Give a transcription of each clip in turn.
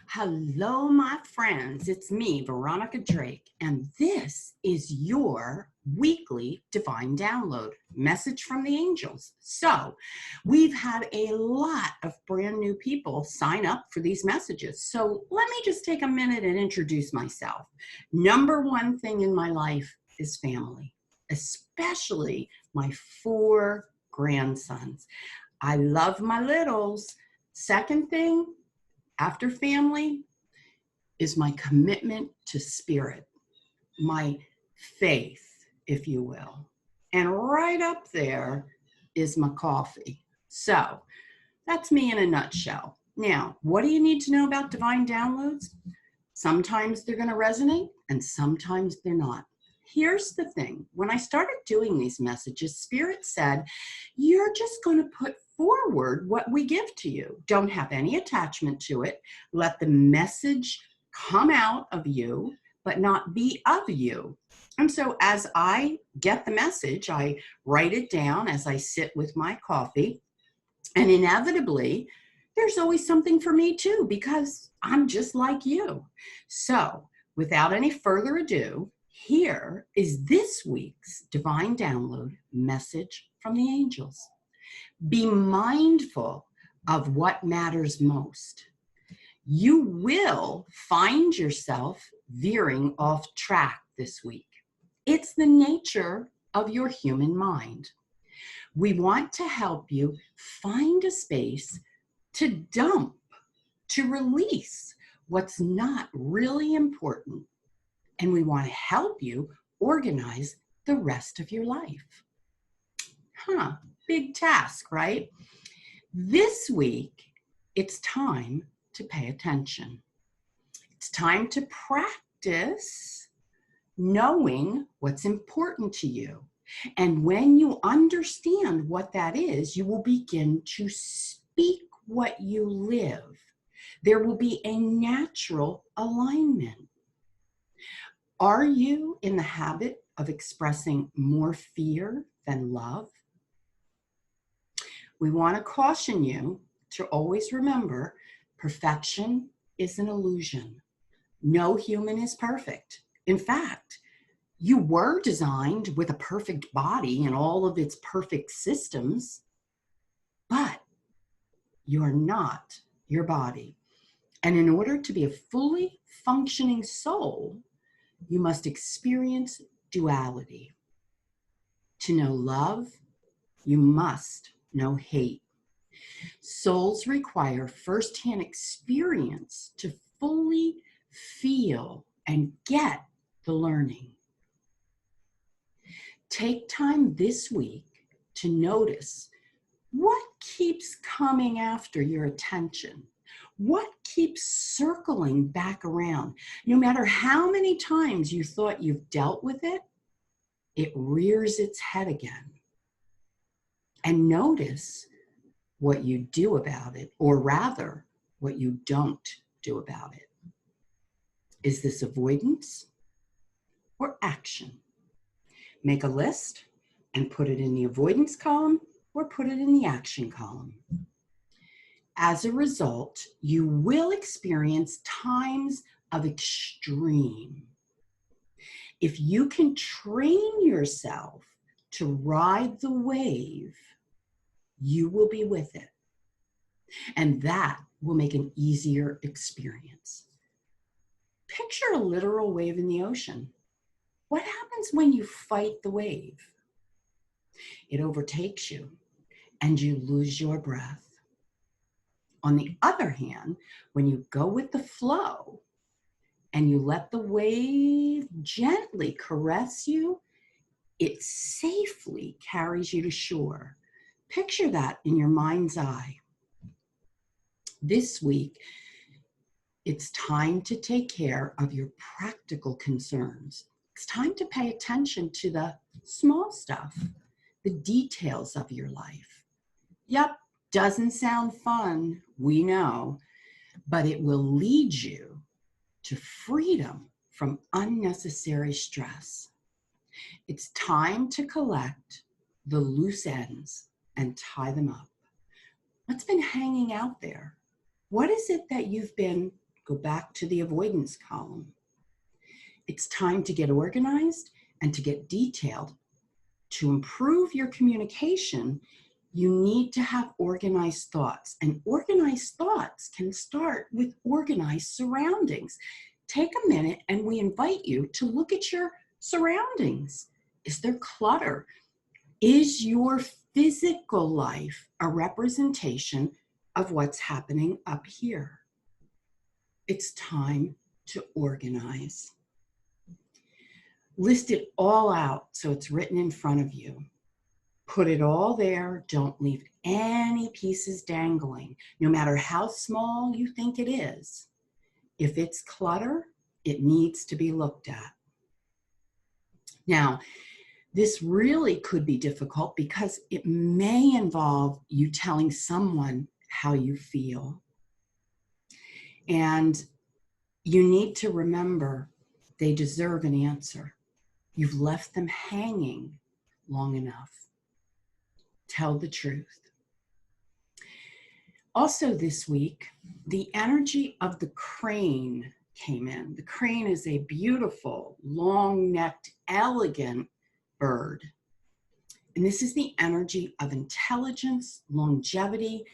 Hello, my friends. It's me, Veronica Drake, and this is your weekly divine download message from the angels. So, we've had a lot of brand new people sign up for these messages. So, let me just take a minute and introduce myself. Number one thing in my life is family, especially my 4 grandsons. I love my littles. Second thing, after family, is my commitment to spirit, my faith, if you will. And right up there is my coffee. So that's me in a nutshell. Now, what do you need to know about divine downloads? Sometimes they're going to resonate and sometimes they're not. Here's the thing. When I started doing these messages, Spirit said, you're just going to put forward what we give to you. Don't have any attachment to it. Let the message come out of you, but not be of you. And so as I get the message, I write it down as I sit with my coffee. And inevitably, there's always something for me too, because I'm just like you. So without any further ado, here is this week's divine download message from the angels. Be mindful of what matters most. You will find yourself veering off track this week. It's the nature of your human mind. We want to help you find a space to dump, to release what's not really important. And we want to help you organize the rest of your life. Big task, right? This week, it's time to pay attention. It's time to practice knowing what's important to you. And when you understand what that is, you will begin to speak what you live. There will be a natural alignment. Are you in the habit of expressing more fear than love? We want to caution you to always remember perfection is an illusion. No human is perfect. In fact, you were designed with a perfect body and all of its perfect systems, but you're not your body. And in order to be a fully functioning soul, you must experience duality. To know love, you must know hate. Souls require firsthand experience to fully feel and get the learning. Take time this week to notice what keeps coming after your attention. What keeps circling back around? No matter how many times you thought you've dealt with it, it rears its head again. And notice what you do about it, or rather, what you don't do about it. Is this avoidance or action? Make a list and put it in the avoidance column or put it in the action column. As a result, you will experience times of extreme. If you can train yourself to ride the wave, you will be with it. And that will make an easier experience. Picture a literal wave in the ocean. What happens when you fight the wave? It overtakes you and you lose your breath. On the other hand, when you go with the flow and you let the wave gently caress you, it safely carries you to shore. Picture that in your mind's eye. This week, it's time to take care of your practical concerns. It's time to pay attention to the small stuff, the details of your life. Yep, doesn't sound fun, we know, but it will lead you to freedom from unnecessary stress. It's time to collect the loose ends and tie them up. What's been hanging out there? What is it that you've been Go back to the avoidance column. It's time to get organized and to get detailed. To improve your communication, you need to have organized thoughts. And organized thoughts can start with organized surroundings. Take a minute and we invite you to look at your surroundings. Is there clutter? Is your physical life a representation of what's happening up here? It's time to organize. List it all out so it's written in front of you. Put it all there. Don't leave any pieces dangling, no matter how small you think it is. If it's clutter, it needs to be looked at. Now, this really could be difficult because it may involve you telling someone how you feel. And you need to remember they deserve an answer. You've left them hanging long enough. Tell the truth. Also this week, the energy of the crane came in. The crane is a beautiful, long-necked, elegant bird. And this is the energy of intelligence, longevity,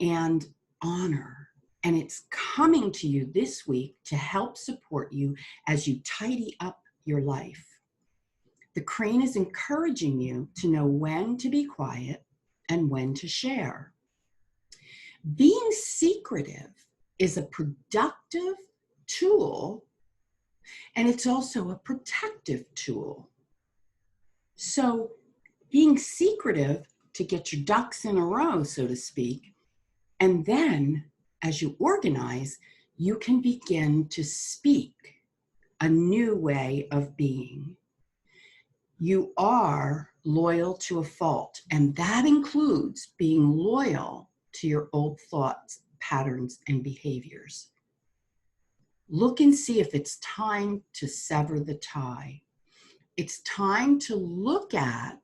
and honor. And it's coming to you this week to help support you as you tidy up your life. The crane is encouraging you to know when to be quiet and when to share. Being secretive is a productive tool, and it's also a protective tool. So being secretive to get your ducks in a row, so to speak, and then as you organize, you can begin to speak a new way of being. You are loyal to a fault, and that includes being loyal to your old thoughts, patterns, and behaviors. Look and see if it's time to sever the tie. It's time to look at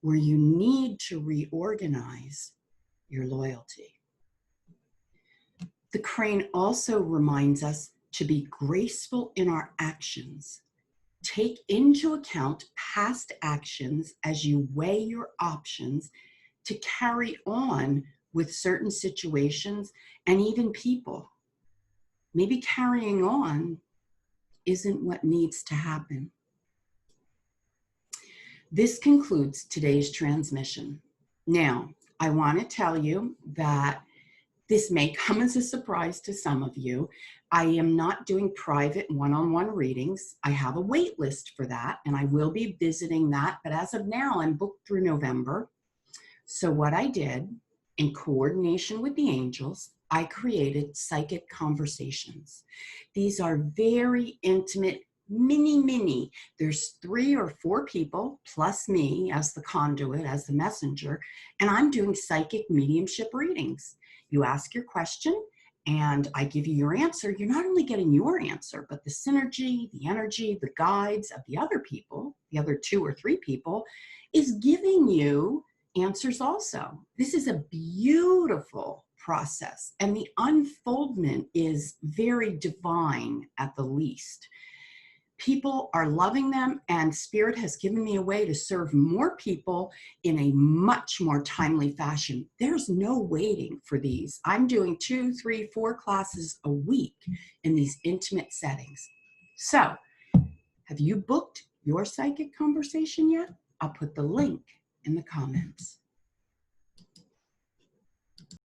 where you need to reorganize your loyalty. The crane also reminds us to be graceful in our actions. Take into account past actions as you weigh your options to carry on with certain situations and even people. Maybe carrying on isn't what needs to happen. This concludes today's transmission. Now, I want to tell you that this may come as a surprise to some of you. I am not doing private one-on-one readings. I have a wait list for that, and I will be visiting that. But as of now, I'm booked through November. So what I did, in coordination with the angels, I created psychic conversations. These are very intimate, mini. There's 3 or 4 people, plus me as the conduit, as the messenger, and I'm doing psychic mediumship readings. You ask your question, and I give you your answer. You're not only getting your answer, but the synergy, the energy, the guides of the other people, the other 2 or 3 people, is giving you answers also. This is a beautiful process, and the unfoldment is very divine at the least. People are loving them, and Spirit has given me a way to serve more people in a much more timely fashion. There's no waiting for these. I'm doing 2, 3, 4 classes a week in these intimate settings. So, have you booked your psychic conversation yet? I'll put the link in the comments.